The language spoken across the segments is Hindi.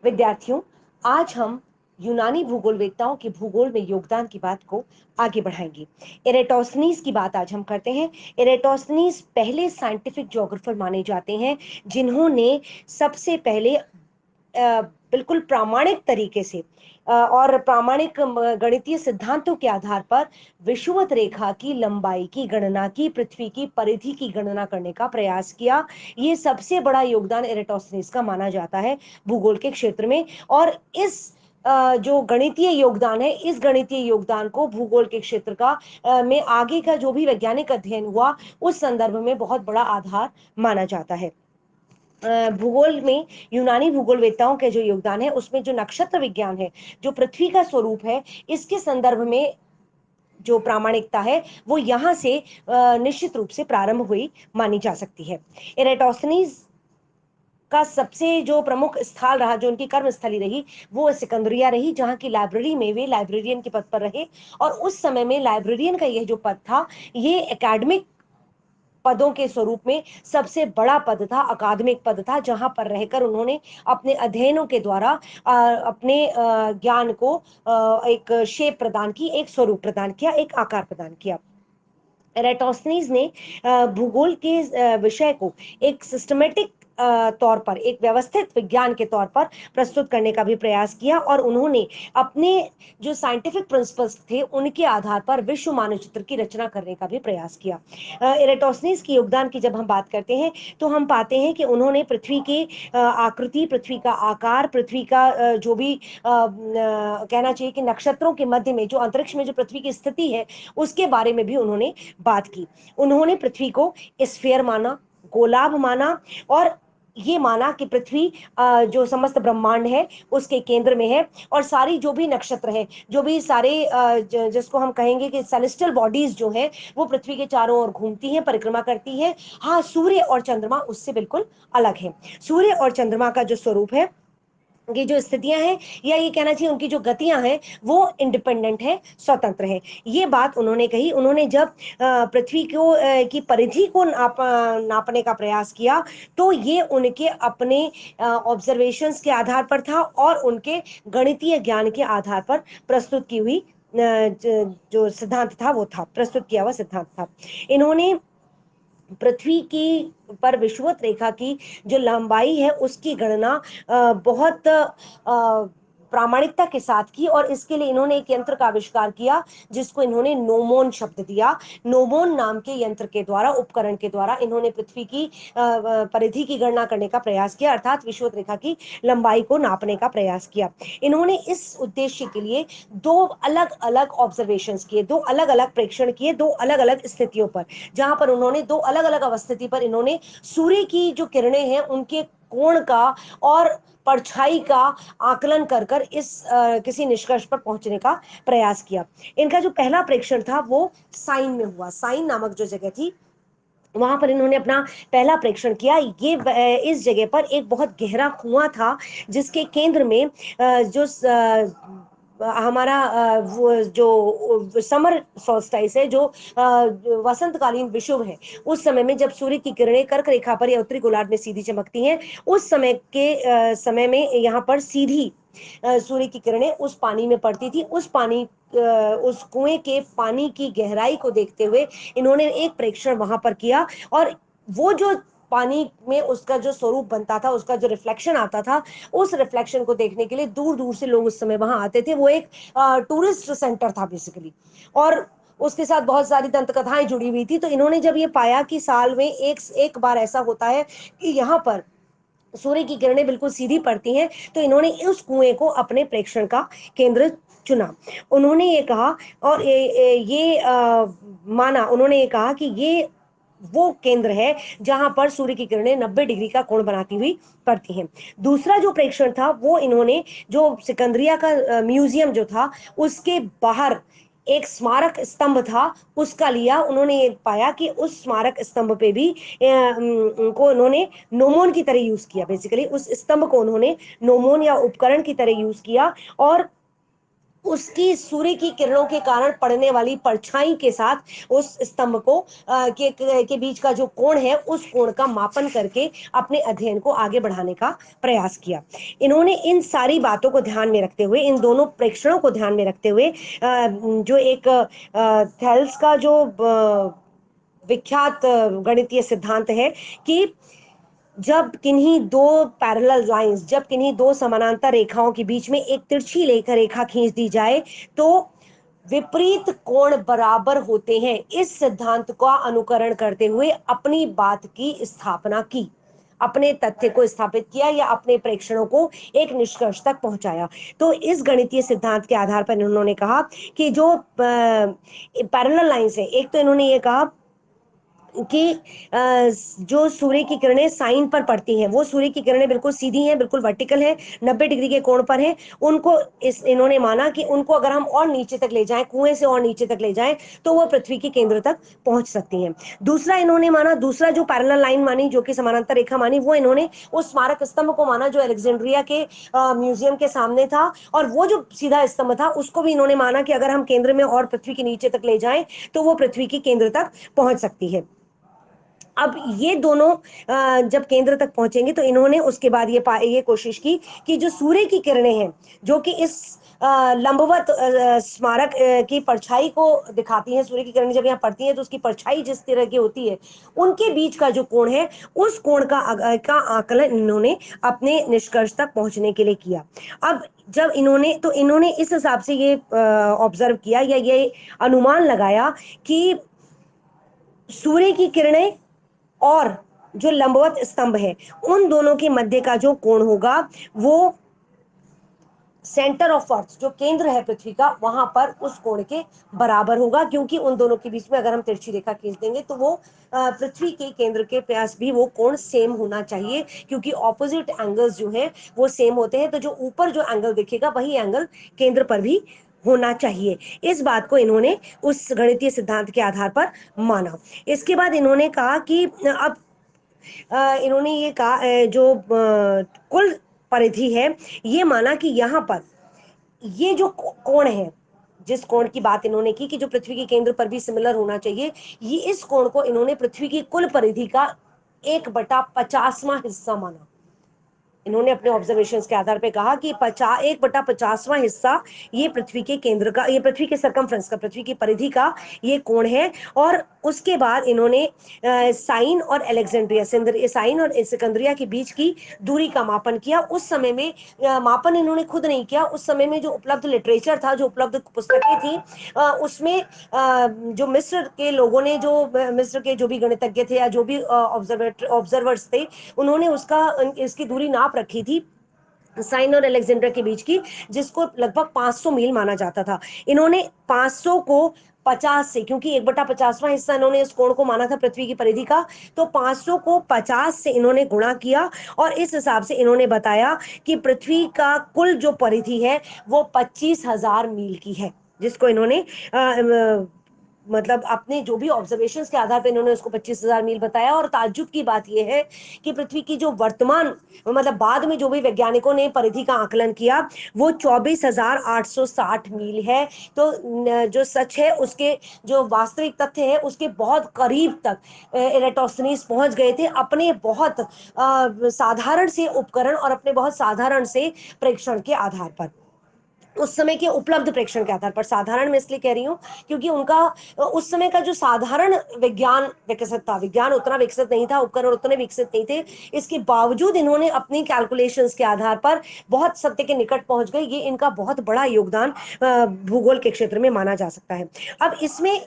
विद्यार्थियों, आज हम यूनानी भूगोलवेत्ताओं के भूगोल में योगदान की बात को आगे बढ़ाएंगे। एरेटोस्थनीज की बात आज हम करते हैं। एरेटोस्थनीज पहले साइंटिफिक ज्योग्राफर माने जाते हैं जिन्होंने सबसे पहले बिल्कुल प्रामाणिक तरीके से और प्रामाणिक गणितीय सिद्धांतों के आधार पर विषुवत रेखा की लंबाई की गणना की, पृथ्वी की परिधि की गणना करने का प्रयास किया। ये सबसे बड़ा योगदान एरेटोस्थनीज का माना जाता है भूगोल के क्षेत्र में। और इस जो गणितीय योगदान है, इस गणितीय योगदान को भूगोल के क्षेत्र का में आगे का जो भी वैज्ञानिक अध्ययन हुआ उस संदर्भ में बहुत बड़ा आधार माना जाता है। भूगोल में यूनानी भूगोलवेत्ताओं के जो योगदान है उसमें जो नक्षत्र विज्ञान है, जो पृथ्वी का स्वरूप है, इसके संदर्भ में जो प्रामाणिकता है वो यहां से निश्चित रूप से प्रारंभ हुई मानी जा सकती है। एरेटोस्थनीज का सबसे जो प्रमुख स्थल रहा, जो उनकी कर्मस्थली रही, वो सिकंदरिया रही, जहां की लाइब्रेरी में वे लाइब्रेरियन के पद पर रहे। और उस समय में लाइब्रेरियन का यह जो पद था, ये एकेडमिक पदों के स्वरूप में सबसे बड़ा पद था, अकादमिक पद था, जहां पर रहकर उन्होंने अपने अध्ययनों के द्वारा अपने ज्ञान को एक शेप प्रदान की, एक स्वरूप प्रदान किया, एक आकार प्रदान किया। एरेटोस्थनीज ने भूगोल के विषय को एक सिस्टमेटिक तौर पर, एक व्यवस्थित विज्ञान के तौर पर प्रस्तुत करने का भी प्रयास किया और उन्होंने अपने जो साइंटिफिक प्रिंसिपल्स थे उनके आधार पर विश्व मानचित्र की रचना करने का भी प्रयास किया। एरेटोस्थनीज के योगदान की जब हम बात करते हैं तो हम पाते हैं कि उन्होंने पृथ्वी की आकृति, पृथ्वी का आकार, पृथ्वी का जो भी कहना चाहिए कि नक्षत्रों के मध्य में जो अंतरिक्ष में जो पृथ्वी की स्थिति है उसके बारे में भी उन्होंने बात की। उन्होंने पृथ्वी को स्फीयर माना, गोलाभ माना और ये माना कि पृथ्वी जो समस्त ब्रह्मांड है उसके केंद्र में है और सारी जो भी नक्षत्र है, जो भी सारे जिसको हम कहेंगे कि सेलेस्टियल बॉडीज जो है वो पृथ्वी के चारों ओर घूमती हैं, परिक्रमा करती हैं। हाँ, सूर्य और चंद्रमा उससे बिल्कुल अलग है। सूर्य और चंद्रमा का जो स्वरूप है, ये जो स्थितियां हैं, या ये कहना चाहिए उनकी जो गतियां हैं, वो इंडिपेंडेंट है, स्वतंत्र है। ये बात उन्होंने कही। उन्होंने जब पृथ्वी को की परिधि को नापने का प्रयास किया तो ये उनके अपने ऑब्जर्वेशंस के आधार पर था और उनके गणितीय ज्ञान के आधार पर प्रस्तुत की हुई जो सिद्धांत था वो था, प्रस्तुत किया हुआ सिद्धांत था। इन्होंने पृथ्वी की पर विषुवत रेखा की जो लंबाई है उसकी गणना बहुत प्रामाणिकता के साथ की और इसके लिए इन्होंने एक यंत्र का आविष्कार किया जिसको इन्होंने नोमोन शब्द दिया। नोमोन नाम के यंत्र के द्वारा, उपकरण के द्वारा इन्होंने पृथ्वी की परिधि की गणना करने का प्रयास किया, अर्थात विषुवत रेखा की लंबाई को नापने का प्रयास किया। इन्होंने इस उद्देश्य के लिए दो अलग अलग ऑब्जर्वेशंस किए, दो अलग अलग प्रेक्षण किए, दो अलग अलग स्थितियों पर, जहां पर उन्होंने दो अलग अलग अवस्थिति पर इन्होंने सूर्य की जो किरणें हैं उनके कोण का और परछाई का आकलन कर कर इस किसी निष्कर्ष पर पहुंचने का प्रयास किया। इनका जो पहला प्रेक्षण था वो साइन में हुआ। साइन नामक जो जगह थी वहां पर इन्होंने अपना पहला प्रेक्षण किया। ये इस जगह पर एक बहुत गहरा कुआं था जिसके केंद्र में जो हमारा वो जो समर सॉल्स्टाइस है, जो वसंतकालीन विषुव है, उस समय में जब सूर्य की किरणें कर्क रेखा पर या उत्तरी गोलार्ध में सीधी चमकती हैं, उस समय में यहाँ पर सीधी सूर्य की किरणें उस पानी में पड़ती थी। उस कुएं के पानी की गहराई को देखते हुए इन्होंने एक प्रेक्षण वहां पर किया और वो जो पानी में उसका जो स्वरूप बनता था, उसका जो रिफ्लेक्शन आता था, उस रिफ्लेक्शन को देखने के लिए दूर दूर से लोग उस समय वहां आते थे। वो एक टूरिस्ट सेंटर था बेसिकली, और उसके साथ बहुत सारी दंत कथाएं जुड़ी हुई थी। तो इन्होंने जब ये पाया कि साल में एक बार ऐसा होता है कि यहाँ पर सूर्य की किरणें बिल्कुल सीधी पड़ती हैं, तो इन्होंने उस कुएं को अपने प्रेक्षण का केंद्र चुना। उन्होंने ये कहा और माना, उन्होंने ये कहा कि ये वो केंद्र है जहां पर सूर्य की किरणें 90 डिग्री का कोण बनाती हुई पड़ती हैं। दूसरा जो प्रेक्षण था वो इन्होंने जो सिकंदरिया का म्यूजियम जो था उसके बाहर एक स्मारक स्तंभ था उसका लिया। उन्होंने ये पाया कि उस स्मारक स्तंभ पे भी को उन्होंने नोमोन की तरह यूज किया। बेसिकली उस स्तंभ को उन्होंने नोमोन या उपकरण की तरह यूज किया और उसकी सूर्य की किरणों के कारण पड़ने वाली परछाई के साथ उस स्तंभ को के बीच का जो कोण है उस कोण का मापन करके अपने अध्ययन को आगे बढ़ाने का प्रयास किया। इन्होंने इन सारी बातों को ध्यान में रखते हुए, इन दोनों प्रेक्षणों को ध्यान में रखते हुए जो एक थेल्स का जो विख्यात गणितीय सिद्धांत है कि जब किन्हीं दो पैरेलल लाइंस, जब किन्हीं दो समानांतर रेखाओं के बीच में एक तिरछी रेखा खींच दी जाए तो विपरीत कोण बराबर होते हैं। इस सिद्धांत का अनुकरण करते हुए अपनी बात की स्थापना की, अपने तथ्य को स्थापित किया या अपने प्रेक्षणों को एक निष्कर्ष तक पहुंचाया। तो इस गणितीय सिद्धांत के आधार पर इन्होंने कहा कि जो पैरेलल लाइंस है, एक तो इन्होंने ये कहा कि जो सूर्य की किरणें साइन पर पड़ती हैं, वो सूर्य की किरणें बिल्कुल सीधी हैं, बिल्कुल वर्टिकल है, 90 डिग्री के कोण पर हैं। उनको इन्होंने माना कि उनको अगर हम और नीचे तक ले जाएं, कुएं से और नीचे तक ले जाएं, तो वो पृथ्वी के केंद्र तक पहुंच सकती हैं। दूसरा इन्होंने माना, दूसरा जो पैरेलल लाइन मानी, जो कि समानांतर रेखा मानी, वो इन्होंने उस स्मारक स्तंभ को माना जो अलेक्जेंड्रिया के म्यूजियम के सामने था। और वो जो सीधा स्तंभ था उसको भी इन्होंने माना कि अगर हम केंद्र में और पृथ्वी के नीचे तक ले जाएं तो वो पृथ्वी के केंद्र तक पहुंच सकती है। अब ये दोनों जब केंद्र तक पहुंचेंगे तो इन्होंने उसके बाद ये कोशिश की कि जो सूर्य की किरणें हैं जो कि इस लंबवत स्मारक की परछाई को दिखाती हैं, सूर्य की किरणें जब यहाँ पड़ती हैं तो उसकी परछाई जिस तरह की होती है, उनके बीच का जो कोण है उस कोण का आकलन इन्होंने अपने निष्कर्ष तक पहुंचने के लिए किया। अब जब इन्होंने इस हिसाब से ये ऑब्जर्व किया या ये अनुमान लगाया कि सूर्य की किरणें और जो लंबवत स्तंभ है उन दोनों के मध्य का जो कोण होगा वो सेंटर ऑफ अर्थ, जो केंद्र है पृथ्वी का, वहां पर उस कोण के बराबर होगा, क्योंकि उन दोनों के बीच में अगर हम तिरछी रेखा खींच देंगे तो वो पृथ्वी के केंद्र के पास भी वो कोण सेम होना चाहिए, क्योंकि ऑपोजिट एंगल्स जो है वो सेम होते हैं। तो जो ऊपर जो एंगल दिखेगा वही एंगल केंद्र पर भी होना चाहिए। इस बात को इन्होंने उस गणितीय सिद्धांत के आधार पर माना। इसके बाद इन्होंने कहा कि अब इन्होंने ये कहा जो कुल परिधि है, ये माना कि यहाँ पर ये जो कोण है, जिस कोण की बात इन्होंने की कि जो पृथ्वी के केंद्र पर भी सिमिलर होना चाहिए, ये इस कोण को इन्होंने पृथ्वी की कुल परिधि का 1/50वां हिस्सा माना। इन्होंने अपने ऑब्जर्वेशंस के आधार पे कहा कि 1/50वां हिस्सा ये पृथ्वी के केंद्र का, ये पृथ्वी के सर्कमफ्रेंस का, पृथ्वी की परिधि का ये कोण है। और उसके बाद इन्होंने साइन और अलेक्जेंड्रिया, साइन और सिकंदरिया के बीच की दूरी का मापन किया। उस समय में मापन इन्होंने खुद नहीं किया, उस समय में जो उपलब्ध लिटरेचर था, जो उपलब्ध पुस्तकें थी, उसमें जो मिस्र के लोगों ने, जो मिस्र के जो भी गणितज्ञ थे या जो भी ऑब्जर्वर्स थे, उन्होंने इसकी दूरी नाप रखी थी साइन और अलेक्जेंडर के बीच की, जिसको लगभग 500 मील माना जाता था। इन्होंने 500 को 50 से, क्योंकि 1/50वां हिस्सा इन्होंने इस कोण को माना था पृथ्वी की परिधि का, तो 500 को 50 से इन्होंने गुणा किया और इस हिसाब से इन्होंने बताया कि पृथ्वी का कुल जो परिधि है वो 25,000 मील की है, जिसको इन्होंने मतलब अपने जो भी ऑब्जर्वेशंस के आधार पर इन्होंने उसको 25,000 मील बताया। और ताज्जुब की बात यह है कि पृथ्वी की जो वर्तमान, मतलब बाद में जो भी वैज्ञानिकों ने परिधि का आकलन किया, वो 24,860 मील है। तो जो सच है, उसके जो वास्तविक तथ्य है, उसके बहुत करीब तक एरेटोस्थनीज पहुंच गए थे अपने बहुत साधारण से उपकरण और अपने बहुत साधारण से प्रेक्षण के आधार पर, उस समय के उपलब्ध प्रेक्षण के आधार पर। साधारण मैं इसलिए कह रही हूं क्योंकि उनका उस समय का जो साधारण विज्ञान विकसित था, विज्ञान उतना विकसित नहीं था, उपकरण उतने विकसित नहीं थे, इसके बावजूद इन्होंने अपनी कैलकुलेशंस के आधार पर बहुत सत्य के निकट पहुंच गए। ये इनका बहुत बड़ा योगदान भूगोल के क्षेत्र में माना जा सकता है। अब इसमें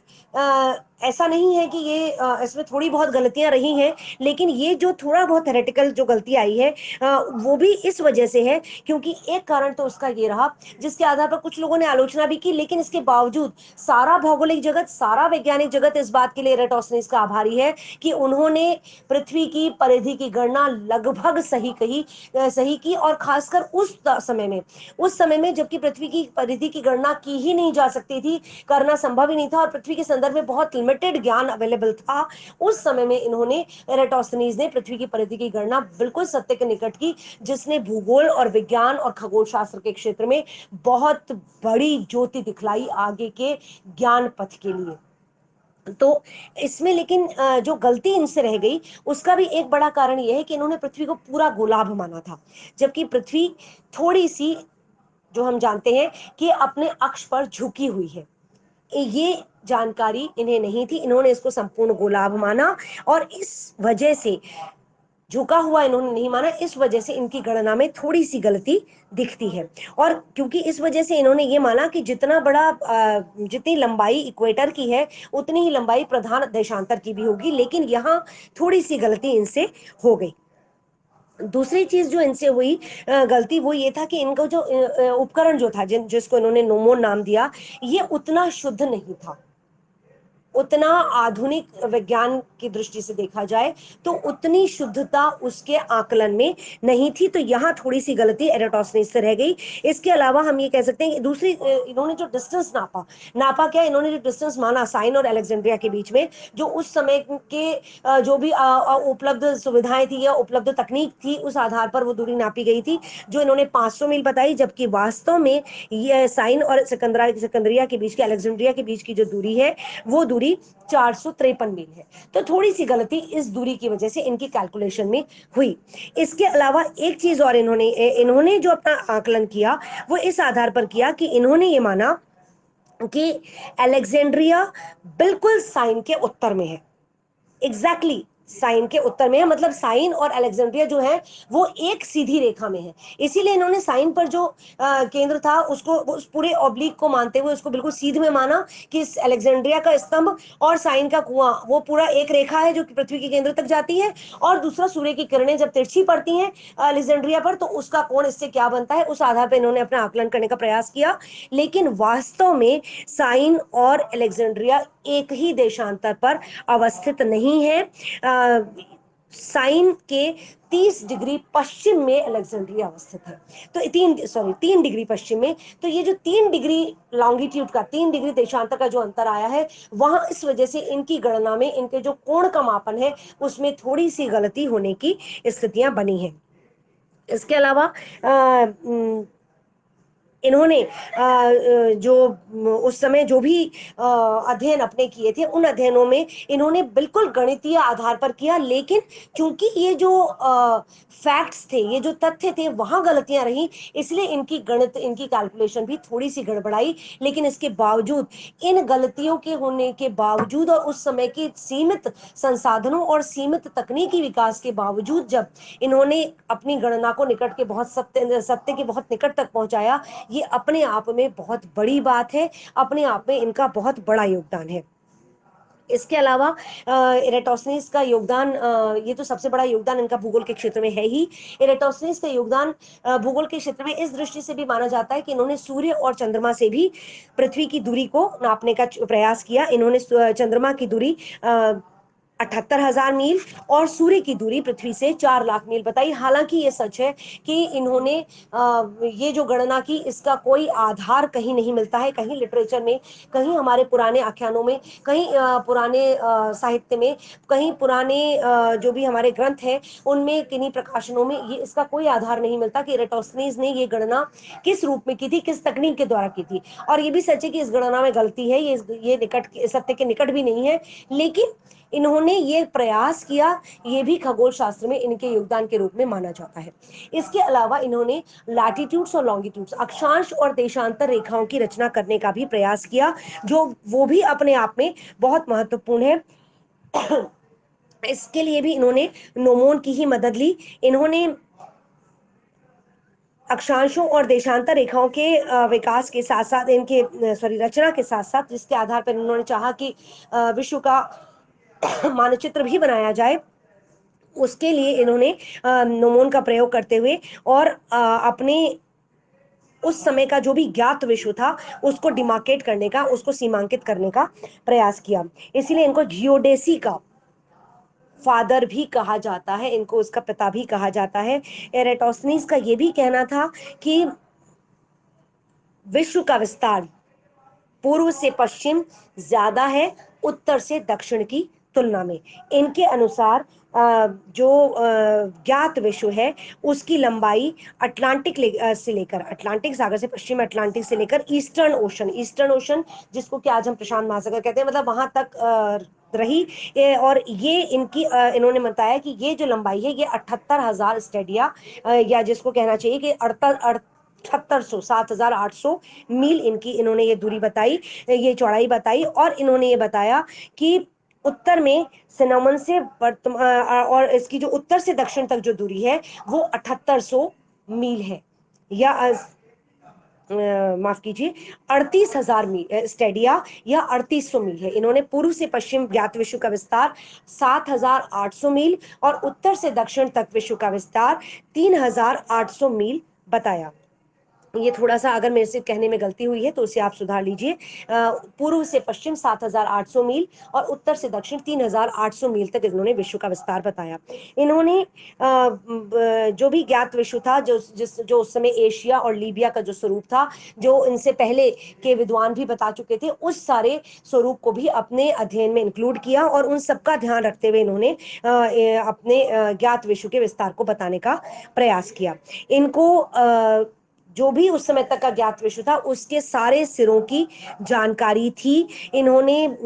ऐसा नहीं है कि ये इसमें थोड़ी बहुत गलतियां रही हैं, लेकिन ये जो थोड़ा बहुत थेरेटिकल जो गलती आई है वो भी इस वजह से है क्योंकि एक कारण तो उसका ये रहा जिसके आधार पर कुछ लोगों ने आलोचना भी की, लेकिन इसके बावजूद सारा भौगोलिक जगत, सारा वैज्ञानिक जगत इस बात के लिए एरेटोस्थनीज का आभारी है कि उन्होंने पृथ्वी की परिधि की गणना लगभग सही की। और खासकर उस समय में जबकि पृथ्वी की परिधि की गणना की ही नहीं जा सकती थी, करना संभव ही नहीं था, और पृथ्वी के संदर्भ में बहुत लिमिटेड ज्ञान अवेलेबल था, उस समय में इन्होंने, एराटोस्थेनीज ने पृथ्वी की परिधि की गणना बिल्कुल सत्य के निकट की, जिसने भूगोल और विज्ञान और खगोल शास्त्र के क्षेत्र में बहुत बड़ी ज्योति दिखलाई आगे के ज्ञान पथ के लिए। तो इसमें लेकिन जो गलती इनसे रह गई उसका भी एक बड़ा कारण यह है कि इन्होंने पृथ्वी को पूरा गोलाभ माना था, जबकि पृथ्वी थोड़ी सी, जो हम जानते हैं कि अपने अक्ष पर झुकी हुई है, ये जानकारी इन्हें नहीं थी। इन्होंने इसको संपूर्ण गोलाभ माना और इस वजह से, झुका हुआ इन्होंने नहीं माना, इस वजह से इनकी गणना में थोड़ी सी गलती दिखती है। और क्योंकि इस वजह से इन्होंने ये माना कि जितना बड़ा जितनी लंबाई इक्वेटर की है उतनी ही लंबाई प्रधान देशांतर की भी होगी, लेकिन यहाँ थोड़ी सी गलती इनसे हो गई। दूसरी चीज जो इनसे हुई गलती, वो ये था कि इनको जो उपकरण जो था, जिसको इन्होंने नोमोन नाम दिया, ये उतना शुद्ध नहीं था। उतना आधुनिक विज्ञान की दृष्टि से देखा जाए तो उतनी शुद्धता उसके आकलन में नहीं थी। तो यहाँ थोड़ी सी गलती एराटोस्थेनीज से रह गई। इसके अलावा हम ये कह सकते हैं कि दूसरी, इन्होंने जो डिस्टेंस नापा, क्या इन्होंने जो डिस्टेंस माना साइन और अलेक्जेंड्रिया के बीच में, जो उस समय के जो भी उपलब्ध सुविधाएं थी या उपलब्ध तकनीक थी, उस आधार पर वो दूरी नापी गई थी, जो इन्होंने 500 मील बताई, जबकि वास्तव में ये साइन और सिकंदरिया के बीच की, अलेक्जेंड्रिया के बीच की जो दूरी है, वो दूरी 453 मील है। तो थोड़ी सी गलती इस दूरी की वजह से इनकी कैलकुलेशन में हुई। इसके अलावा एक चीज और, इन्होंने जो अपना आकलन किया वो इस आधार पर किया कि इन्होंने ये माना कि अलेक्जेंड्रिया बिल्कुल साइन के उत्तर में है, एग्जैक्टली साइन के उत्तर में है, मतलब साइन और अलेक्जेंड्रिया जो है वो एक सीधी रेखा में है। इसीलिए इन्होंने साइन पर जो केंद्र था उसको, उस पूरे ऑब्लिक को मानते हुए उसको बिल्कुल सीधे में माना कि अलेक्जेंड्रिया का स्तंभ और साइन का कुआं वो पूरा एक रेखा है जो कि पृथ्वी के केंद्र तक जाती है, और दूसरा सूर्य की किरणें जब तिरछी पड़ती हैं अलेक्जेंड्रिया पर तो उसका कोण इससे क्या बनता है, उस आधार पर इन्होंने अपना आकलन करने का प्रयास किया। लेकिन वास्तव में साइन और अलेक्जेंड्रिया एक ही देशांतर पर अवस्थित नहीं है। साइन के 30 डिग्री पश्चिम में अलेक्जेंड्रिया अवस्थित है, तो 3 डिग्री पश्चिम में। तो ये जो 3 डिग्री लॉन्गिट्यूड का, 3 डिग्री देशांतर का जो अंतर आया है, वहां इस वजह से इनकी गणना में, इनके जो कोण का मापन है उसमें थोड़ी सी गलती होने की स्थितियां बनी हैं। इसके अलावा इन्होंने जो उस समय जो भी अध्ययन अपने किए थे, उन अध्ययनों में इन्होंने बिल्कुल गणितीय आधार पर किया, लेकिन क्योंकि ये जो फैक्ट्स थे, ये जो तथ्य थे, वहां गलतियां रही, इसलिए इनकी गणित, इनकी कैलकुलेशन भी थोड़ी सी गड़बड़ाई। लेकिन इसके बावजूद, इन गलतियों के होने के बावजूद और उस समय के सीमित संसाधनों और सीमित तकनीकी विकास के बावजूद, जब इन्होंने अपनी गणना को निकट के बहुत सत्य के बहुत निकट तक पहुंचाया, ये अपने आप में बहुत बड़ी बात है, अपने आप में इनका बहुत बड़ा योगदान है। इसके अलावा एराटोस्थेनीज का योगदान, ये तो सबसे बड़ा योगदान इनका भूगोल के क्षेत्र में है ही। एराटोस्थेनीज का योगदान भूगोल के क्षेत्र में इस दृष्टि से भी माना जाता है कि इन्होंने सूर्य और चंद्रमा से भी पृथ्वी की दूरी को नापने का प्रयास किया। इन्होंने चंद्रमा की दूरी 78,000 मील और सूर्य की दूरी पृथ्वी से 4 लाख मील बताई। हालांकि ये सच है कि इन्होंने ये जो गणना की, इसका कोई आधार कहीं नहीं मिलता है, कहीं लिटरेचर में, कहीं हमारे पुराने आख्यानों में, कहीं पुराने साहित्य में, कहीं पुराने जो भी हमारे ग्रंथ हैं उनमें, किन्हीं प्रकाशनों में ये इसका कोई आधार नहीं मिलता कि एराटोस्थेनीज ने ये गणना किस रूप में की थी, किस तकनीक के द्वारा की थी। और ये भी सच है कि इस गणना में गलती है, ये निकट, सत्य के निकट भी नहीं है, लेकिन इन्होंने ये प्रयास किया, ये भी खगोल शास्त्र में इनके योगदान के रूप में माना जाता है। इसके अलावा इन्होंने लैटिट्यूड्स और लॉन्गिट्यूड्स, अक्षांश और देशांतर रेखाओं की रचना करने का भी प्रयास किया, जो वो भी अपने आप में बहुत महत्वपूर्ण है। इसके लिए भी इन्होंने नोमोन की ही मदद ली। इन्होंने अक्षांशों और देशांतर रेखाओं के विकास के साथ साथ, इनके रचना के साथ साथ, जिसके आधार पर इन्होंने चाहा कि विश्व का मानचित्र भी बनाया जाए, उसके लिए इन्होंने नोमोन का प्रयोग करते हुए और अपने उस समय का जो भी ज्ञात विश्व था उसको डिमार्केट करने का, उसको सीमांकित करने का प्रयास किया। इसीलिए इनको जियोडेसी का फादर भी कहा जाता है, इनको उसका पिता भी कहा जाता है। एराटोस्थेनीज का यह भी कहना था कि विश्व का विस्तार पूर्व से पश्चिम ज्यादा है, उत्तर से दक्षिण की तुलना में। इनके अनुसार जो ज्ञात विश्व है उसकी लंबाई से लेकर, अटलांटिक सागर से, पश्चिम अटलांटिक से लेकर ईस्टर्न ओशन जिसको कि आज हम प्रशांत महासागर कहते हैं, मतलब वहां तक रही। और ये इनकी इन्होंने बताया कि ये जो लंबाई है ये 78,000 स्टेडिया, या जिसको कहना चाहिए कि 7800 7,800 मील इनकी, इन्होंने ये दूरी बताई, ये चौड़ाई बताई। और इन्होंने ये बताया कि उत्तर में सिनामन से और इसकी जो उत्तर से दक्षिण तक जो दूरी है वो 7800 मील है, या माफ कीजिए 38,000 मील स्टेडिया, या 3800 मील है। इन्होंने पूर्व से पश्चिम ज्ञात विश्व का विस्तार 7,800 मील और उत्तर से दक्षिण तक विश्व का विस्तार 3,800 मील बताया। ये थोड़ा सा अगर मेरे से कहने में गलती हुई है तो उसे आप सुधार लीजिए। पूर्व से पश्चिम 7,800 मील और उत्तर से दक्षिण 3,800 मील तक इन्होंने विश्व का विस्तार बताया। इन्होंने जो भी ज्ञात विश्व था, जो उस समय एशिया और लीबिया का जो स्वरूप था, जो इनसे पहले के विद्वान भी बता चुके थे, उस सारे स्वरूप को भी अपने अध्ययन में इंक्लूड किया और उन सबका ध्यान रखते हुए इन्होंने अपने ज्ञात विश्व के विस्तार को बताने का प्रयास किया। इनको जो भी उस समय तक का ज्ञात विश्व था उसके सारे सिरों की जानकारी थी। इन्होंने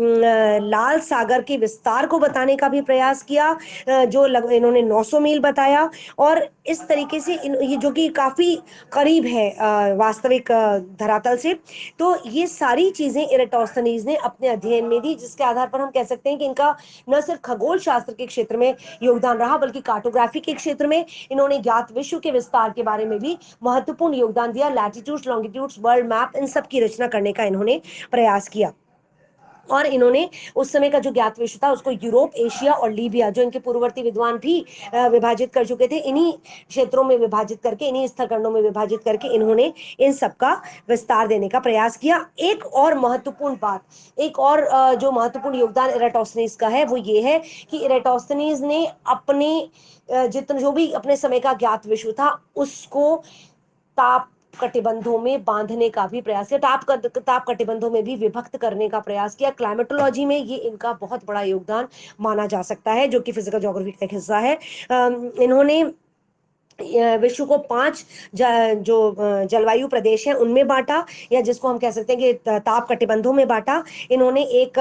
लाल सागर के विस्तार को बताने का भी प्रयास किया, जो इन्होंने 900 मील बताया। और इस तरीके से ये जो कि काफी करीब है वास्तविक धरातल से। तो ये सारी चीजें इरेटोस्थनीज ने अपने अध्ययन में दी, जिसके आधार पर हम कह सकते हैं कि इनका न सिर्फ खगोल शास्त्र के क्षेत्र में योगदान रहा बल्कि कार्टोग्राफी के क्षेत्र में इन्होंने ज्ञात विश्व के विस्तार के बारे में भी महत्वपूर्ण योगदान दिया। लैटिट्यूड्स, लॉन्गिट्यूड्स, वर्ल्ड मैप, इन सब की रचना करने का इन्होंने प्रयास किया। और इन्होंने उस समय का जो ज्ञात विश्व था उसको यूरोप, एशिया और लीबिया, जो इनके पूर्ववर्ती विद्वान भी विभाजित कर चुके थे, इन्हीं क्षेत्रों में विभाजित करके, इन्हीं स्थलखंडों में विभाजित करके इन्होंने इन सबका विस्तार देने का प्रयास किया। एक और महत्वपूर्ण बात, एक और जो महत्वपूर्ण योगदान इराटोस्थनीज का है वो ये है कि इराटोस्थनीज ने अपने जितने जो भी अपने समय का ज्ञात विश्व था उसको ताप कटिबंधों में बांधने का भी प्रयास किया, ताप कटिबंधों में भी विभक्त करने का प्रयास किया। क्लाइमेटोलॉजी में ये इनका बहुत बड़ा योगदान माना जा सकता है, जो कि फिजिकल ज्योग्राफी का एक हिस्सा है। इन्होंने विश्व को 5 जो जलवायु प्रदेश है उनमें बांटा, या जिसको हम कह सकते हैं कि ताप कटिबंधों में बांटा। इन्होंने एक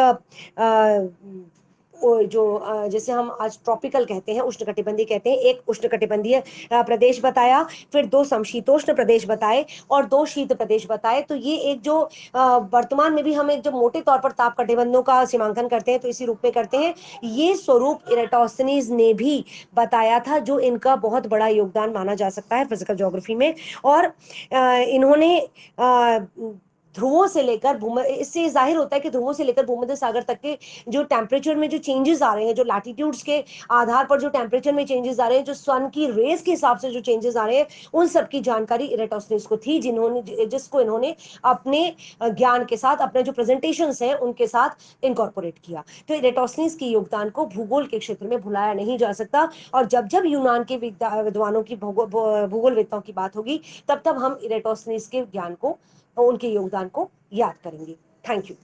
जो जैसे हम आज ट्रॉपिकल कहते हैं, उष्णकटिबंधीय कहते हैं, एक उष्णकटिबंधीय प्रदेश बताया, फिर 2 समशीतोष्ण प्रदेश बताए और 2 शीत प्रदेश बताए। तो ये एक जो वर्तमान में भी हम एक जो मोटे तौर पर ताप कटिबंधों का सीमांकन करते हैं तो इसी रूप में करते हैं, ये स्वरूप इराटोस्थनीज ने भी बताया था, जो इनका बहुत बड़ा योगदान माना जा सकता है फिजिकल ज्योग्राफी में। और इन्होंने ध्रुवों से लेकर इससे जाहिर होता है कि ध्रुवों से लेकर भूमध्य सागर तक के जो टेम्परेचर में जो चेंजेस आ रहे हैं, जो लैटिट्यूड्स के आधार पर जो टेम्परेचर में चेंजेस आ रहे हैं, जो सन की रेस के हिसाब से जो चेंजेस आ रहे हैं, उन सब की जानकारी इराटोस्थनीज को थी, जिसको इन्होंने अपने ज्ञान के साथ, अपने जो प्रेजेंटेशंस हैं उनके साथ इनकॉर्पोरेट किया। तो इराटोस्थनीज के योगदान को भूगोल के क्षेत्र में भुलाया नहीं जा सकता। और जब जब यूनान के विद्वानों की भूगोलवेत्ताओं की बात होगी तब तब हम इराटोस्थनीज के ज्ञान को, उनके योगदान को याद करेंगे। Thank you.